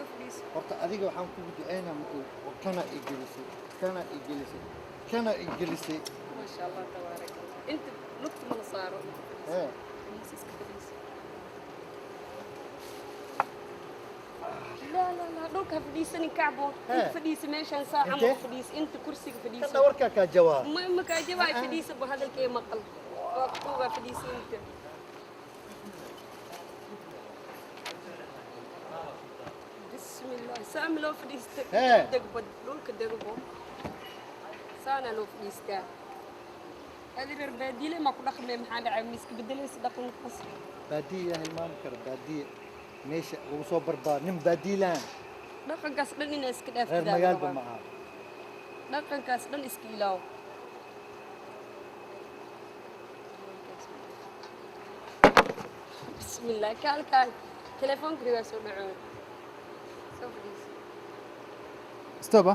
soo fadhiiso. horta adiga waxaan kugu duceynaa kana igelisay kana igelisay kana igelisay ما شاء الله تبارك الله. أنت لطف من صار. ee لا لا لا دوك فديسني كعبو انت فديس ماشان ساعه ما فديس انت كرسي فديس kada warkaa kaa jawaab ما كاجواي فديس بهذا الكي مقل وقتوها فديس انت بسم الله سام لو فديس دقبد دولك دقبو سانا لو فديس كا هذه برباديله ما كنا خمي محل عميس بدلس دقن قصر baadiya hilmaam kara baadiya meesha ugu soo barbaar nin baadiilaan dhaqankaas dhan inaa iska dhaaf reer magaalba ma aha dhaqankaas dhan iska ilaaw bismillah kaalkaan telefoonka waa soo dhacoon soo fadhiis stop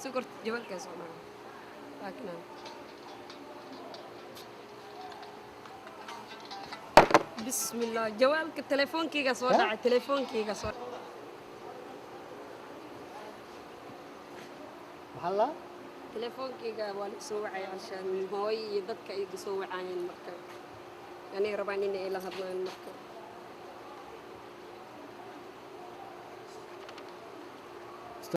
sukar jabalka soo dhacoon laakiin bismillah jawaalka telefoonkiga soo dhacay telefoonkiga soo maxalla telefoonkiga waa la soo wacay cashaan hooy iyo dadka ay soo wacayeen marka yani rabaan inay la hadlaan marka